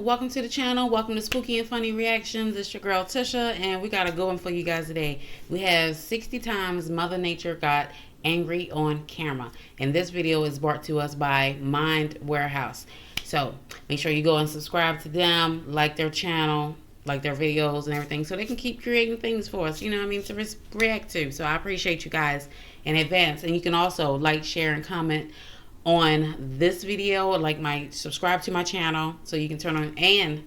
welcome to the channel. Welcome to Spooky and Funny Reactions. It's your girl Tisha, and we got a good one for you guys today. We have 60 times Mother Nature got angry on camera, and this video is brought to us by Mind Warehouse. So make sure you go and subscribe to them, like their channel, like their videos and everything, so they can keep creating things for us, you know what I mean, to react to. So I appreciate you guys in advance. And you can also like, share, and comment on this video, like subscribe to my channel so you can turn on, and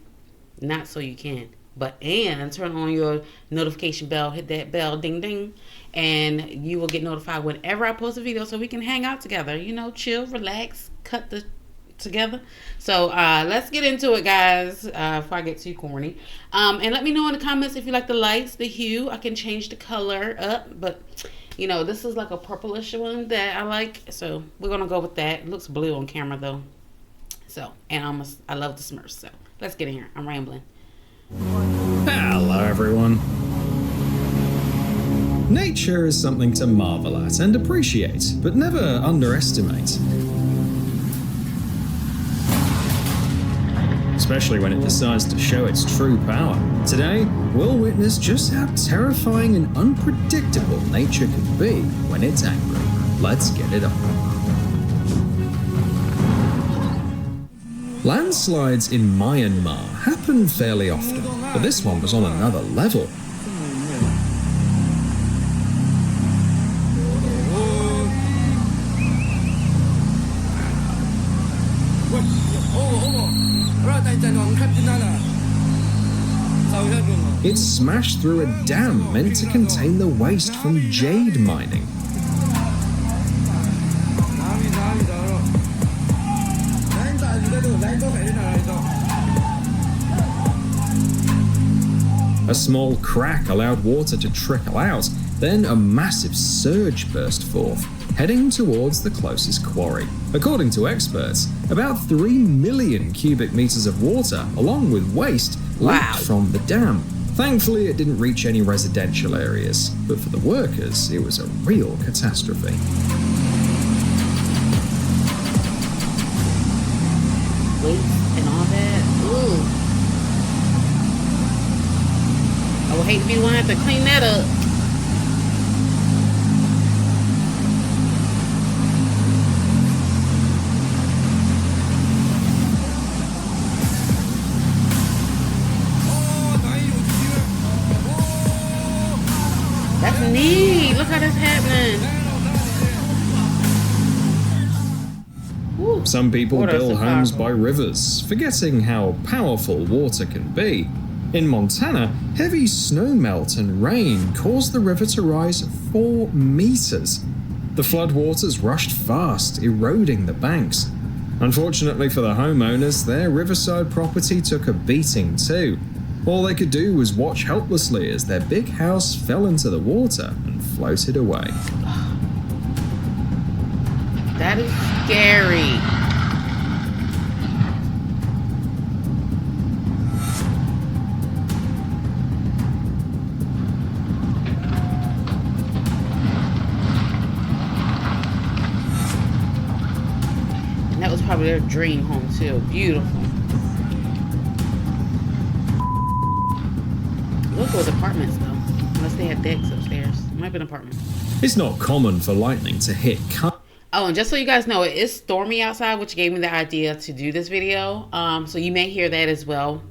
not so you can, but and turn on your notification bell, hit that bell, ding ding, and you will get notified whenever I post a video, so we can hang out together, you know, chill, relax, cut the together. So let's get into it, guys, before I get too corny. And let me know in the comments if you like the lights, the hue. I can change the color up, but you know, this is like a purplish one that I like, so we're gonna go with that. It looks blue on camera though. So, and I love the Smurfs. So let's get in here. I'm rambling. Hello everyone. Nature is something to marvel at and appreciate, but never underestimate. Especially when it decides to show its true power. Today, we'll witness just how terrifying and unpredictable nature can be when it's angry. Let's get it on. Landslides in Myanmar happen fairly often, but this one was on another level. It smashed through a dam meant to contain the waste from jade mining. A small crack allowed water to trickle out, then a massive surge burst forth, heading towards the closest quarry. According to experts, about 3 million cubic meters of water, along with waste, leaked from the dam. Thankfully, it didn't reach any residential areas, but for the workers, it was a real catastrophe. Waste and all that. Ooh. I would hate to be the one to have to clean that up. That's neat. Look how that's happening. Woo. Some people build homes by rivers, forgetting how powerful water can be. In Montana, heavy snowmelt and rain caused the river to rise 4 meters. The floodwaters rushed fast, eroding the banks. Unfortunately for the homeowners, their riverside property took a beating too. All they could do was watch helplessly as their big house fell into the water and floated away. That is scary. And that was probably their dream home too. Beautiful. Those was apartments though, unless they had decks upstairs. It might be an apartment. It's not common for lightning to hit. Oh, and just so you guys know, it is stormy outside, which gave me the idea to do this video. So you may hear that as well.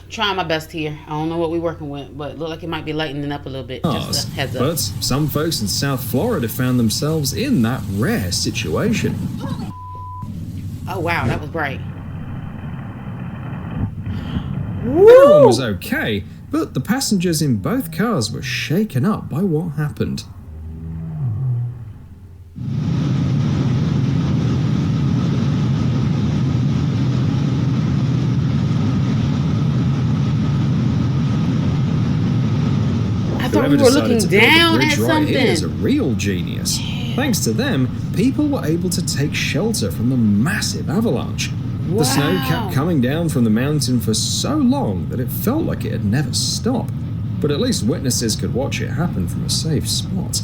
Trying my best here. I don't know what we're working with, but look like it might be lightening up a little bit. Just a heads up. But some folks in South Florida found themselves in that rare situation. Oh wow, that was bright. Everyone was okay, but the passengers in both cars were shaken up by what happened. I thought we were looking down at something. Right here is a real genius. Thanks to them, people were able to take shelter from the massive avalanche. The snow kept coming down from the mountain for so long that it felt like it had never stopped. But at least witnesses could watch it happen from a safe spot.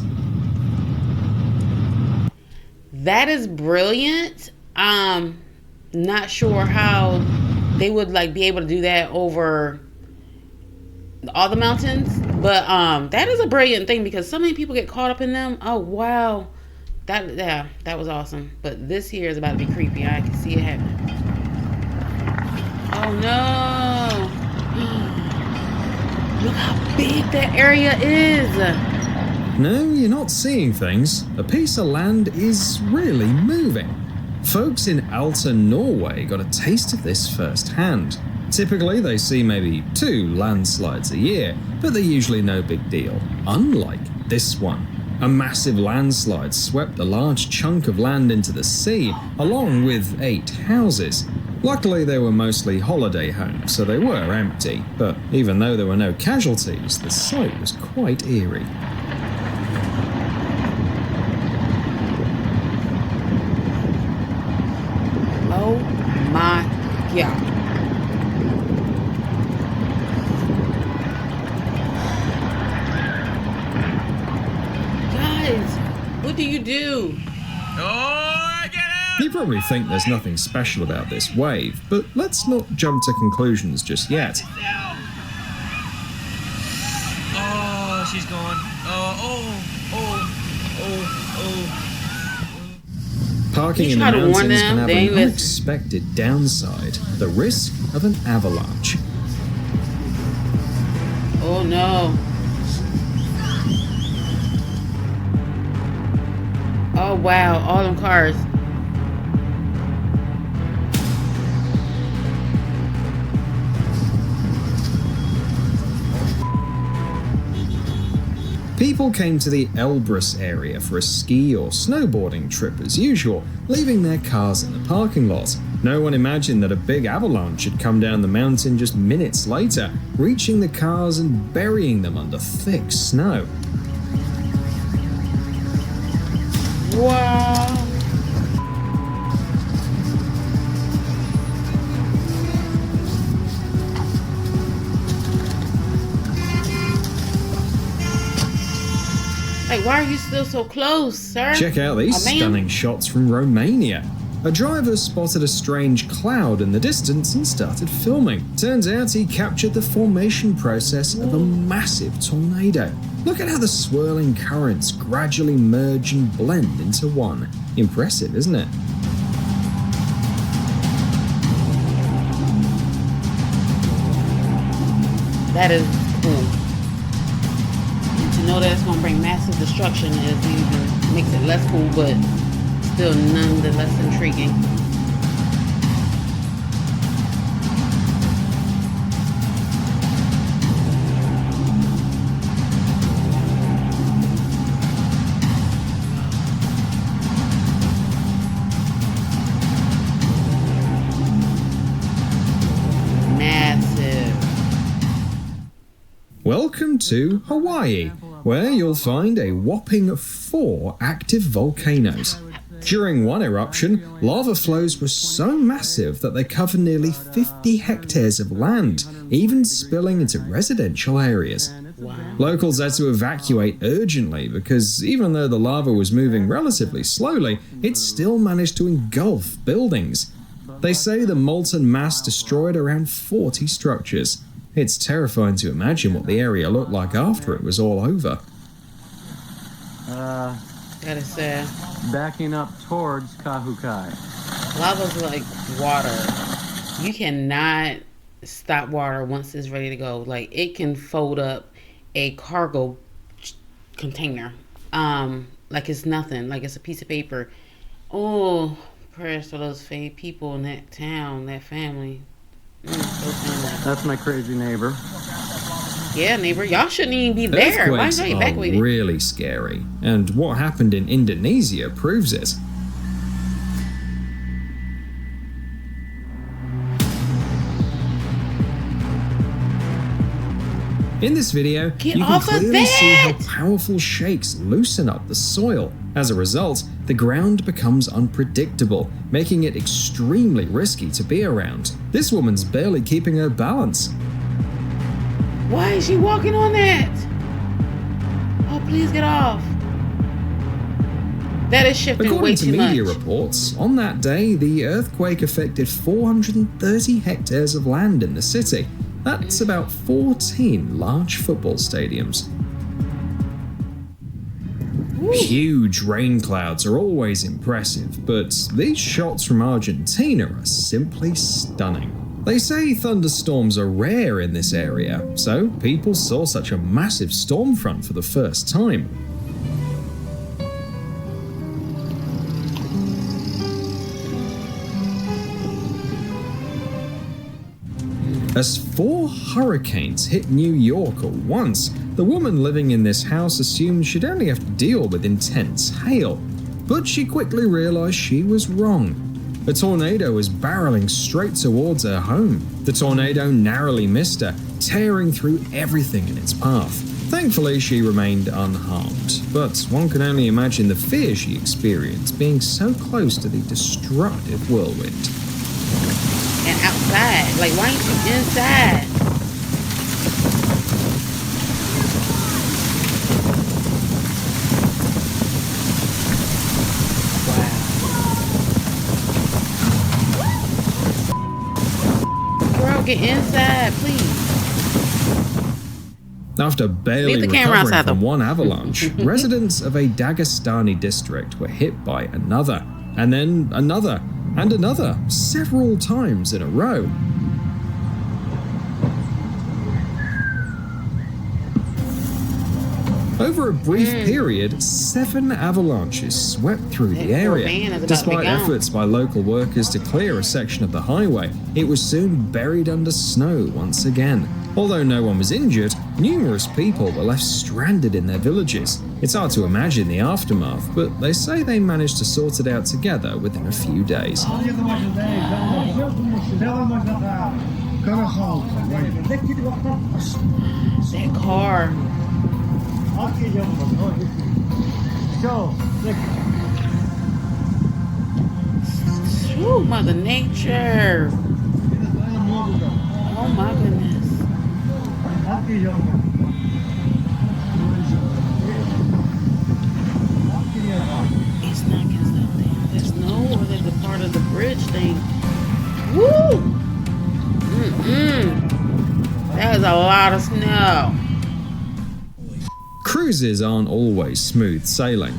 That is brilliant. not sure how they would like be able to do that over all the mountains, but that is a brilliant thing because so many people get caught up in them. Oh wow, that was awesome. But this here is about to be creepy. I can see it happening. Oh no! Look how big that area is. No, you're not seeing things. A piece of land is really moving. Folks in Alta, Norway got a taste of this firsthand. Typically, they see maybe 2 landslides a year, but they're usually no big deal. Unlike this one. A massive landslide swept a large chunk of land into the sea, along with 8 houses. Luckily, they were mostly holiday homes, so they were empty. But even though there were no casualties, the sight was quite eerie. Oh my God. What do you do? Oh, get out! You probably think there's nothing special about this wave, but let's not jump to conclusions just yet. Oh, she's gone. Parking You in the try to warn mountains them, can have they an ain't listen. unexpected downside, the risk of an avalanche. Oh no. Oh wow, all them cars. People came to the Elbrus area for a ski or snowboarding trip as usual, leaving their cars in the parking lot. No one imagined that a big avalanche had come down the mountain just minutes later, reaching the cars and burying them under thick snow. Wow. Hey, why are you still so close, sir? Check out these ma'am. stunning shots from Romania. A driver spotted a strange cloud in the distance and started filming. Turns out he captured the formation process of a massive tornado. Look at how the swirling currents gradually merge and blend into one. Impressive, isn't it? That is cool. And to know that it's going to bring massive destruction is even makes it less cool, but still nonetheless intriguing. Welcome to Hawaii, where you'll find a whopping 4 active volcanoes. During one eruption, lava flows were so massive that they covered nearly 50 hectares of land, even spilling into residential areas. Wow. Locals had to evacuate urgently because even though the lava was moving relatively slowly, it still managed to engulf buildings. They say the molten mass destroyed around 40 structures. It's terrifying to imagine what the area looked like after it was all over. That is sad. Backing up towards Kahukai. Lava's like water. You cannot stop water once it's ready to go. Like, it can fold up a cargo container. Like it's nothing. Like it's a piece of paper. Oh, prayers for those people in that town, that family. Those families. That's my crazy neighbor. Yeah, neighbor, y'all shouldn't even be there. Why Earthquakes are you are evacuating? really scary, and what happened in Indonesia proves it. In this video, Get you can off of clearly see how that! powerful shakes loosen up the soil. As a result, the ground becomes unpredictable, making it extremely risky to be around. This woman's barely keeping her balance. Why is she walking on that? Oh, please get off. That is shifting way According to too media much. reports, on that day, the earthquake affected 430 hectares of land in the city. That's about 14 large football stadiums. Huge rain clouds are always impressive, but these shots from Argentina are simply stunning. They say thunderstorms are rare in this area, so people saw such a massive storm front for the first time. As 4 hurricanes hit New York at once, the woman living in this house assumed she'd only have to deal with intense hail. But she quickly realized she was wrong. A tornado was barreling straight towards her home. The tornado narrowly missed her, tearing through everything in its path. Thankfully, she remained unharmed, but one can only imagine the fear she experienced being so close to the destructive whirlwind. And outside. Like, why ain't you inside? Wow. Girl, get inside, please. After barely Leave the camera recovering outside, from though. one avalanche, residents of a Dagestani district were hit by another, and then another, and another, several times in a row. Over a brief period, 7 avalanches swept through That the poor area. van is about to Despite be gone. efforts by local workers to clear a section of the highway, it was soon buried under snow once again. Although no one was injured, numerous people were left stranded in their villages. It's hard to imagine the aftermath, but they say they managed to sort it out together within a few days. That car. Ooh, Mother Nature. Oh my goodness. It's knocking stuff down. There's snow or there's a part of the bridge thing. Woo! That is a lot of snow. Cruises aren't always smooth sailing.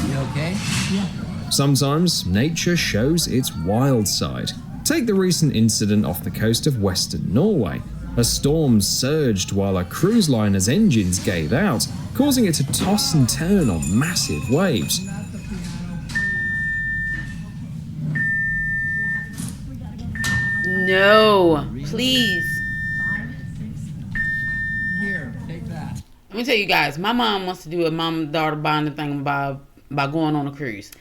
You okay? Sometimes nature shows its wild side. Take the recent incident off the coast of western Norway. A storm surged while a cruise liner's engines gave out, causing it to toss and turn on massive waves. No, please. Here, take that. Let me tell you guys, my mom wants to do a mom-daughter bonding thing by going on a cruise.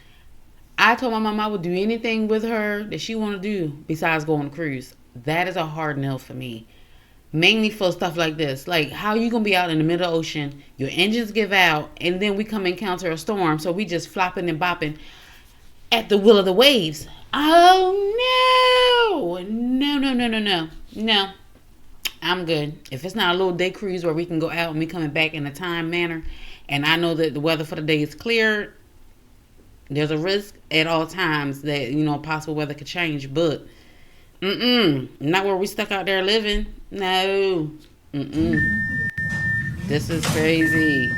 I told my mom I would do anything with her that she want to do besides go on a cruise. That is a hard no for me. Mainly for stuff like this. Like, how you going to be out in the middle of the ocean, your engines give out, and then we come encounter a storm, so we just flopping and bopping at the will of the waves. Oh, no. I'm good. If it's not a little day cruise where we can go out and we coming back in a time manner, and I know that the weather for the day is clear, there's a risk at all times that, possible weather could change, but not where we stuck out there living. No. This is crazy.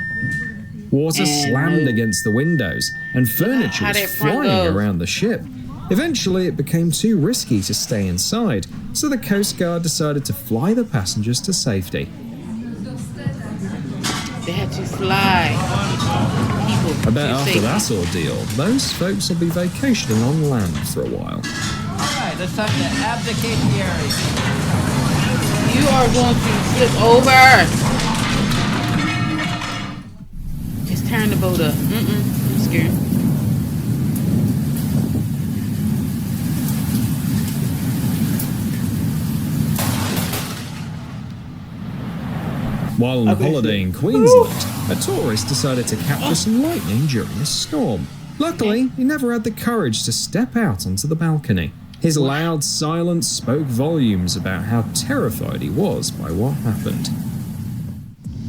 Water And slammed no. against the windows, and furniture how was that front flying goes. around the ship. Eventually, it became too risky to stay inside, so the Coast Guard decided to fly the passengers to safety. They had to fly people I bet to after safety. that ordeal, those folks will be vacationing on land for a while. All right, it's time to abdicate the area. You are going to flip over. Just turn the boat up. I'm scared. While on holiday in Queensland, a tourist decided to capture some lightning during a storm. Luckily, he never had the courage to step out onto the balcony. His loud silence spoke volumes about how terrified he was by what happened.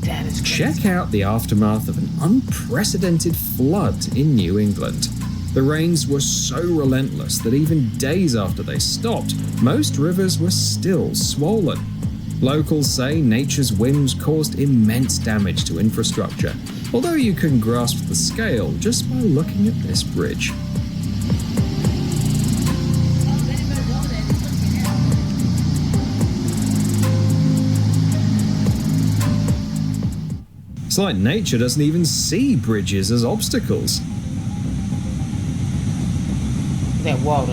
That is crazy. Check out the aftermath of an unprecedented flood in New England. The rains were so relentless that even days after they stopped, most rivers were still swollen. Locals say nature's whims caused immense damage to infrastructure, although you can grasp the scale just by looking at this bridge. It's like nature doesn't even see bridges as obstacles. That water.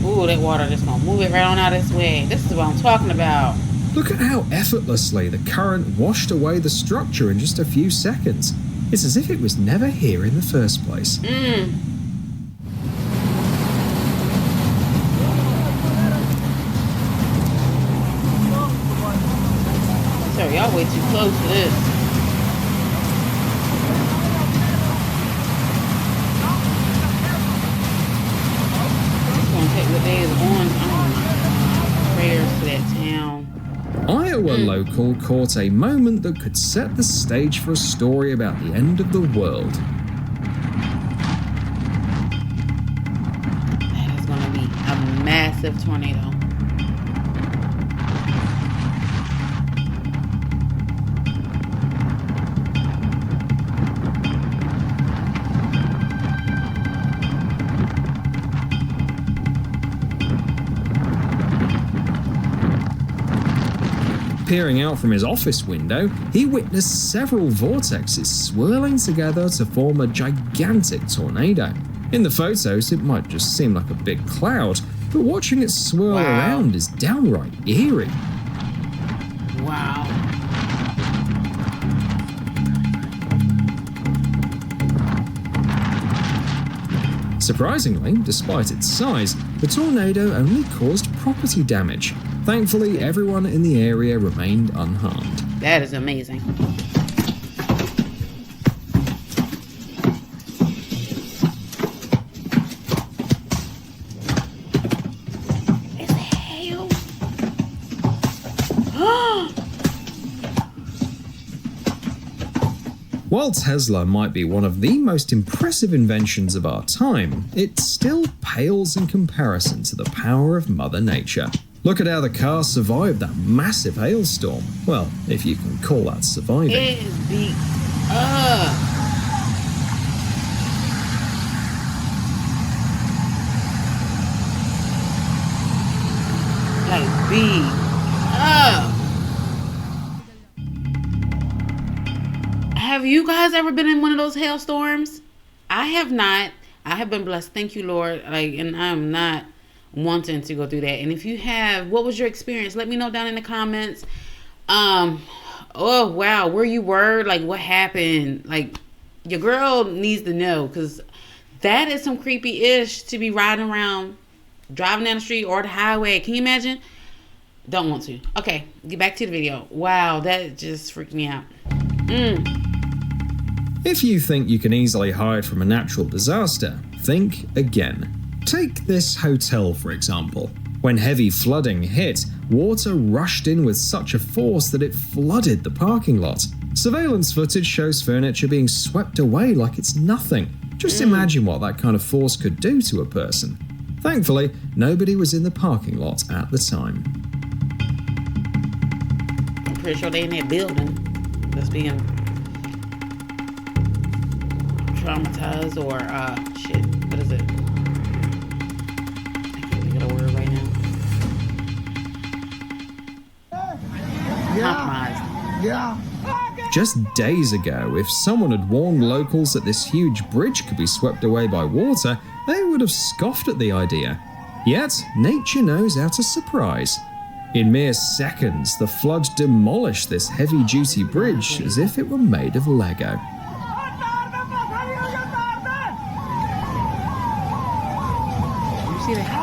Ooh, that water just gonna move it right on out of this way. This is what I'm talking about. Look at how effortlessly the current washed away the structure in just a few seconds. It's as if it was never here in the first place. Sorry, y'all way too close to this. What day is on? Prayers to that town. Iowa local caught a moment that could set the stage for a story about the end of the world. That is going to be a massive tornado. Peering out from his office window, he witnessed several vortexes swirling together to form a gigantic tornado. In the photos, it might just seem like a big cloud, but watching it swirl around is downright eerie. Wow. Surprisingly, despite its size, the tornado only caused property damage. Thankfully, everyone in the area remained unharmed. That is amazing. Is it hail? While Tesla might be one of the most impressive inventions of our time, it still pales in comparison to the power of Mother Nature. Look at how the car survived that massive hailstorm. Well, if you can call that surviving. It is beat up. Like beat up. Have you guys ever been in one of those hailstorms? I have not. I have been blessed. Thank you, Lord. And I'm not wanting to go through that. And if you have, what was your experience? Let me know down in the comments. Oh wow, where you were, like what happened. Like your girl needs to know, because that is some creepy ish to be riding around, driving down the street or the highway. Can you imagine? Don't want to. Okay, get back to the video. Wow, that just freaked me out. If you think you can easily hide from a natural disaster, think again. Take this hotel, for example. When heavy flooding hit, water rushed in with such a force that it flooded the parking lot. Surveillance footage shows furniture being swept away like it's nothing. Just imagine what that kind of force could do to a person. Thankfully, nobody was in the parking lot at the time. I'm pretty sure they in that building that's being traumatized or shit. What is it? I can't think of the word right now. Compromised. Yeah. Just days ago, if someone had warned locals that this huge bridge could be swept away by water, they would have scoffed at the idea. Yet, nature knows how to surprise. In mere seconds, the flood demolished this heavy-duty bridge as if it were made of Lego. You see that?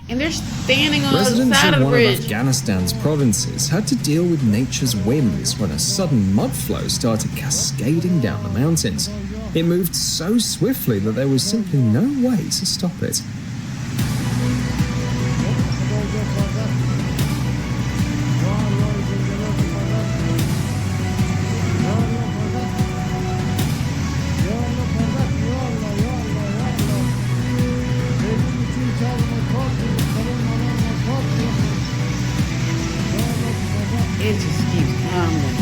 And they're standing on the Residents side of of the one of bridge. Afghanistan's provinces had to deal with nature's whims when a sudden mud flow started cascading down the mountains. It moved so swiftly that there was simply no way to stop it. It just keeps coming.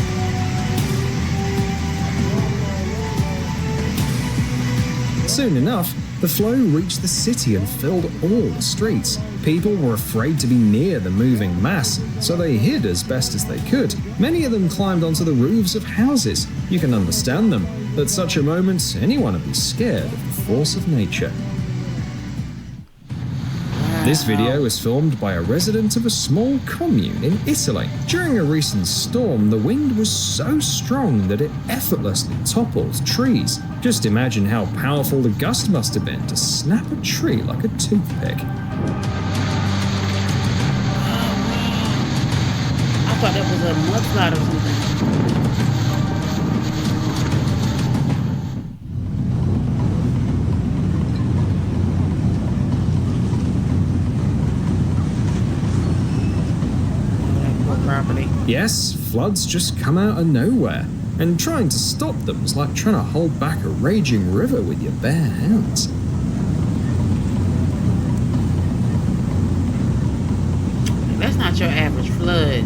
Soon enough, the flow reached the city and filled all the streets. People were afraid to be near the moving mass, so they hid as best as they could. Many of them climbed onto the roofs of houses. You can understand them. At such a moment, anyone would be scared of the force of nature. This video was filmed by a resident of a small commune in Italy. During a recent storm, the wind was so strong that it effortlessly toppled trees. Just imagine how powerful the gust must have been to snap a tree like a toothpick. I thought that was a mudslide or something. Property. Yes, floods just come out of nowhere, and trying to stop them is like trying to hold back a raging river with your bare hands. That's not your average flood.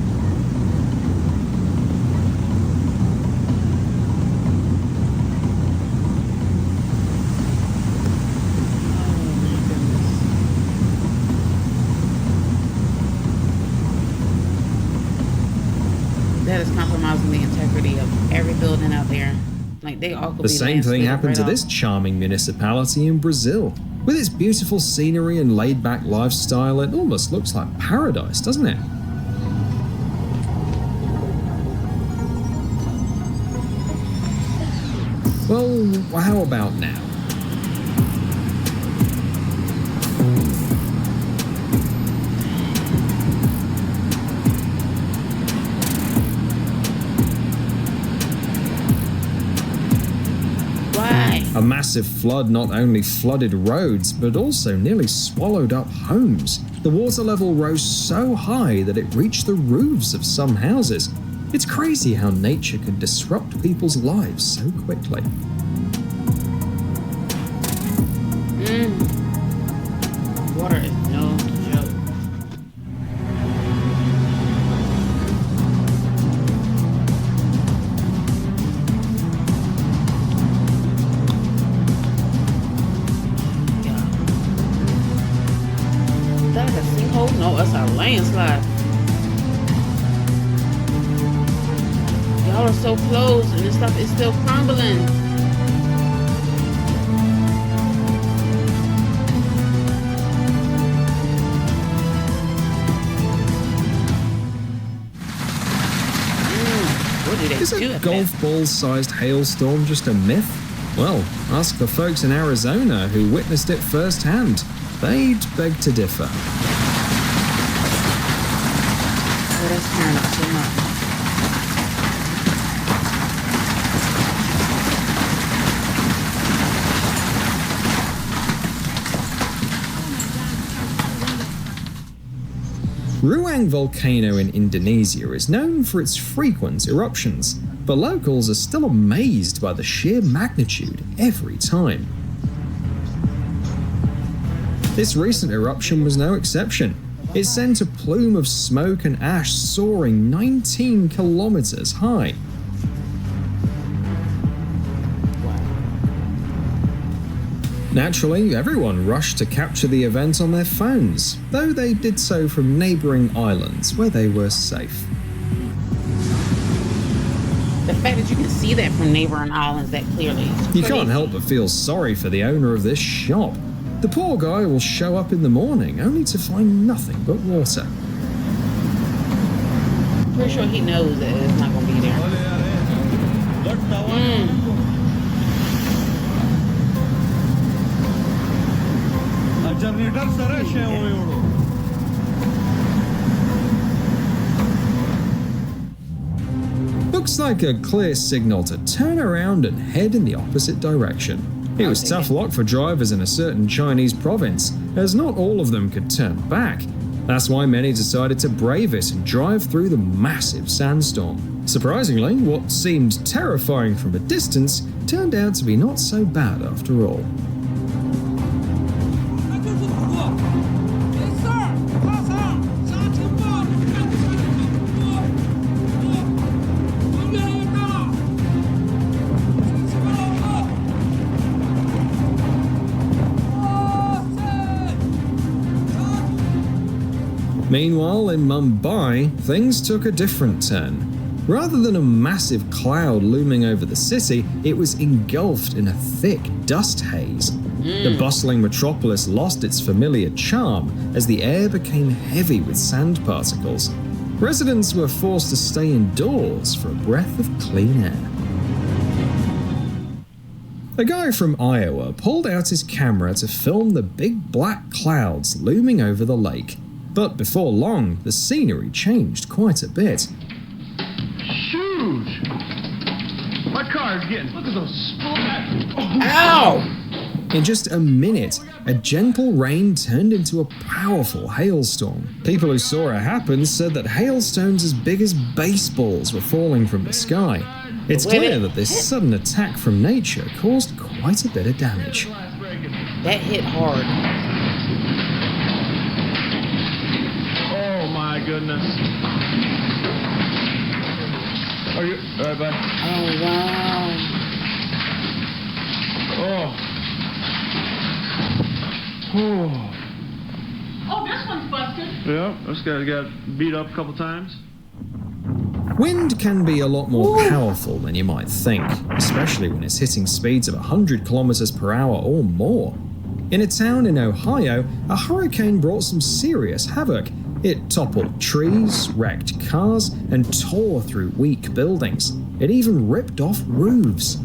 That is compromising the integrity of every building out there. Like, they all could be The same thing landscaped happened right to off. this charming municipality in Brazil. With its beautiful scenery and laid-back lifestyle, it almost looks like paradise, doesn't it? Well, how about now? Why? A massive flood not only flooded roads, but also nearly swallowed up homes. The water level rose so high that it reached the roofs of some houses. It's crazy how nature can disrupt people's lives so quickly. Water is no joke. Yeah. Is that like a sinkhole? No, that's a landslide. Y'all are so close and this stuff is still crumbling. What do they Is do a up golf ball-sized hailstorm just a myth? Well, ask the folks in Arizona who witnessed it firsthand. They'd beg to differ. Oh, that's tearing up so much. Ruang volcano in Indonesia is known for its frequent eruptions, but locals are still amazed by the sheer magnitude every time. This recent eruption was no exception. It sent a plume of smoke and ash soaring 19 kilometers high. Naturally, everyone rushed to capture the event on their phones, though they did so from neighbouring islands where they were safe. The fact that you can see that from neighboring islands that clearly is You can't crazy. help but feel sorry for the owner of this shop. The poor guy will show up in the morning only to find nothing but water. Pretty sure he knows that it's not going to be there. like a clear signal to turn around and head in the opposite direction. It was tough luck for drivers in a certain Chinese province, as not all of them could turn back. That's why many decided to brave it and drive through the massive sandstorm. Surprisingly, what seemed terrifying from a distance turned out to be not so bad after all. Meanwhile, in Mumbai, things took a different turn. Rather than a massive cloud looming over the city, it was engulfed in a thick dust haze. The bustling metropolis lost its familiar charm as the air became heavy with sand particles. Residents were forced to stay indoors for a breath of clean air. A guy from Iowa pulled out his camera to film the big black clouds looming over the lake. But before long, the scenery changed quite a bit. Huge! My car's getting. Look at those splats. Ow! In just a minute, a gentle rain turned into a powerful hailstorm. People who saw it happen said that hailstones as big as baseballs were falling from the sky. It's clear that this sudden attack from nature caused quite a bit of damage. That hit hard. Oh my goodness. Are you alright, bud? Oh, wow. Oh, Oh, this one's busted. yeah, this guy got beat up a couple times. Wind can be a lot more powerful than you might think, especially when it's hitting speeds of 100 kilometers per hour or more. In a town in Ohio, a hurricane brought some serious havoc. It toppled trees, wrecked cars, and tore through weak buildings. It even ripped off roofs.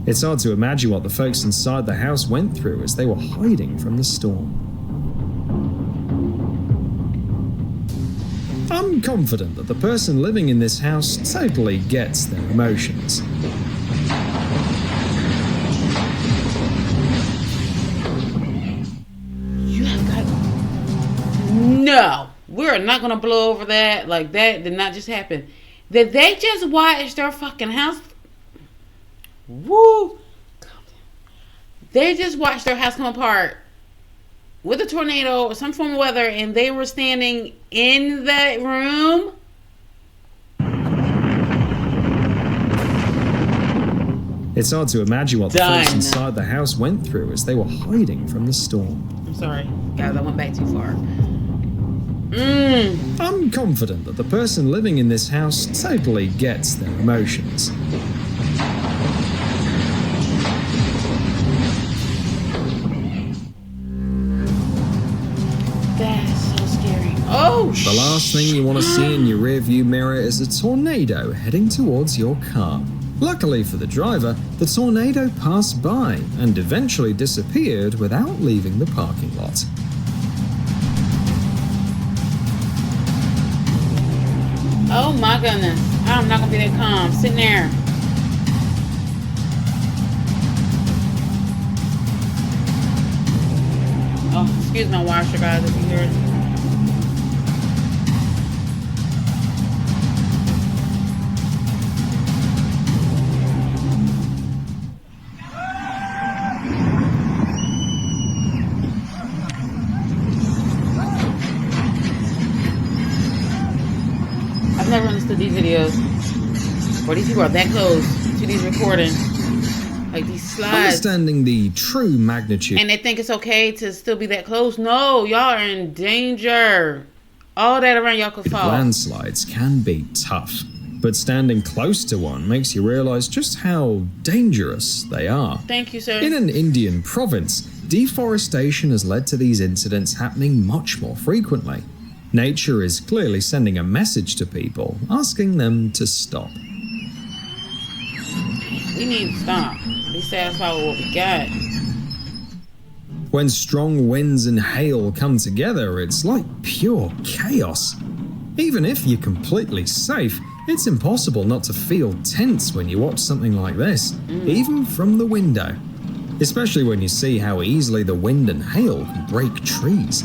It's hard to imagine what the folks inside the house went through as they were hiding from the storm. I'm confident that the person living in this house totally gets their emotions. You have got... No! We're not gonna blow over that. Like, that did not just happen. Did they just watch their fucking house? Woo! They just watched their house come apart with a tornado or some form of weather, and they were standing in that room. It's hard to imagine what the Done. folks inside the house went through as they were hiding from the storm. I'm sorry, guys, I went back too far. I'm confident that the person living in this house totally gets their emotions. That's so scary. Oh, The last thing you want to see in your rearview mirror is a tornado heading towards your car. Luckily for the driver, the tornado passed by and eventually disappeared without leaving the parking lot. Oh my goodness. I'm not gonna be that calm. Sitting there. Oh, excuse my washer, guys, if you hear it. I've never understood these videos where these people are that close to these recordings. Like these slides. Understanding the true magnitude And they think it's okay to still be that close. No, y'all are in danger. All that around y'all could of fall. landslides can be tough, but standing close to one makes you realize just how dangerous they are. Thank you, sir. In an Indian province, deforestation has led to these incidents happening much more frequently. Nature is clearly sending a message to people, asking them to stop. We need to stop. Be satisfied with what we got. When strong winds and hail come together, it's like pure chaos. Even if you're completely safe, it's impossible not to feel tense when you watch something like this, even from the window. Especially when you see how easily the wind and hail can break trees.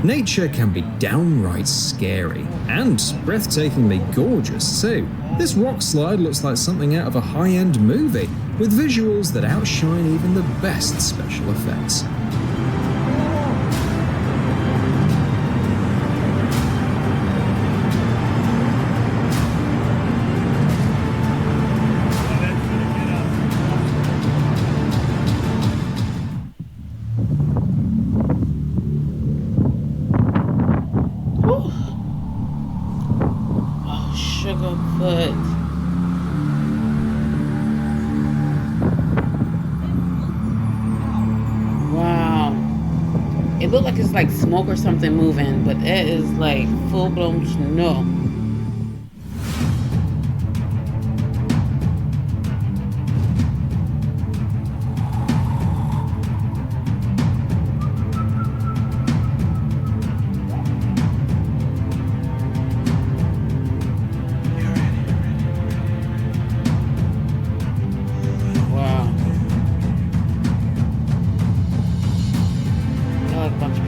Nature can be downright scary and breathtakingly gorgeous too. This rock slide looks like something out of a high-end movie, with visuals that outshine even the best special effects. Sugarfoot. Wow. It looked like it's like smoke or something moving, but it is like full-blown snow.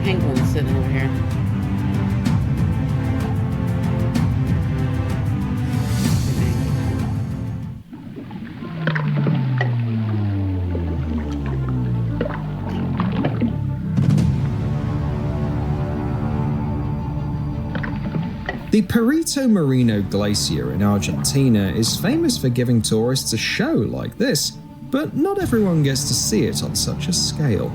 Penguins sitting over here. The Perito Moreno Glacier in Argentina is famous for giving tourists a show like this, but not everyone gets to see it on such a scale.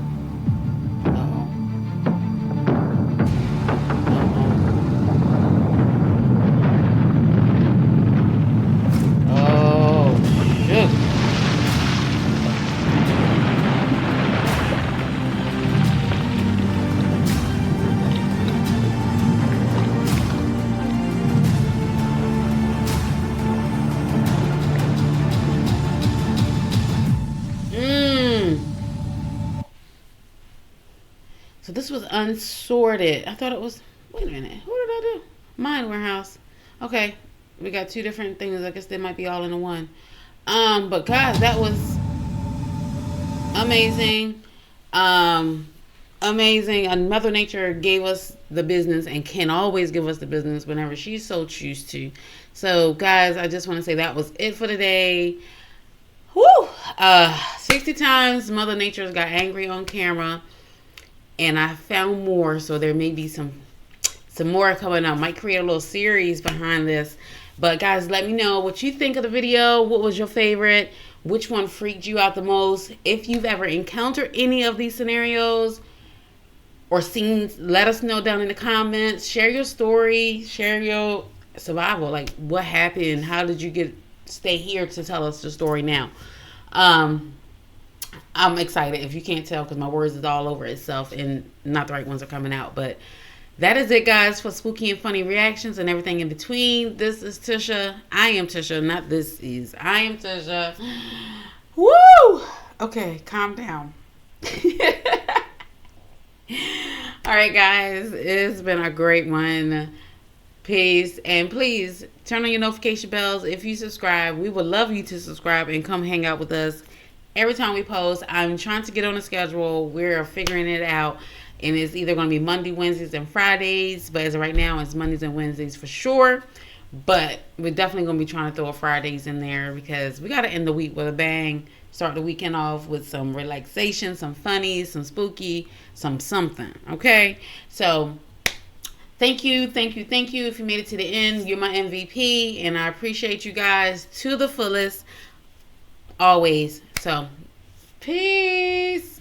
So this was unsorted. I thought it was, wait a minute, what did I do? Mine warehouse. Okay, we got two different things. I guess they might be all in one. But guys, that was amazing. Amazing. And Mother Nature gave us the business and can always give us the business whenever she so chooses to. So guys, I just want to say that was it for today. Woo! 60 times Mother Nature's got angry on camera. And I found more, so there may be some more coming up. Might create a little series behind this. But guys, let me know what you think of the video. What was your favorite? Which one freaked you out the most? If you've ever encountered any of these scenarios or seen, let us know down in the comments. Share your story. Share your survival. Like, what happened? How did you stay here to tell us the story now? I'm excited, if you can't tell, because my words is all over itself and not the right ones are coming out. But that is it, guys, for spooky and funny reactions and everything in between. This is Tisha. I am Tisha, not this is. I am Tisha. Woo! Okay, calm down. All right, guys, it's been a great one. Peace. And please turn on your notification bells if you subscribe. We would love you to subscribe and come hang out with us every time we post. I'm trying to get on a schedule. We're figuring it out. And it's either going to be Monday, Wednesdays, and Fridays. But as of right now, it's Mondays and Wednesdays for sure. But we're definitely going to be trying to throw a Fridays in there because we got to end the week with a bang. Start the weekend off with some relaxation, some funny, some spooky, some something. Okay? So thank you, thank you, thank you. If you made it to the end, you're my MVP. And I appreciate you guys to the fullest. Always. So, peace.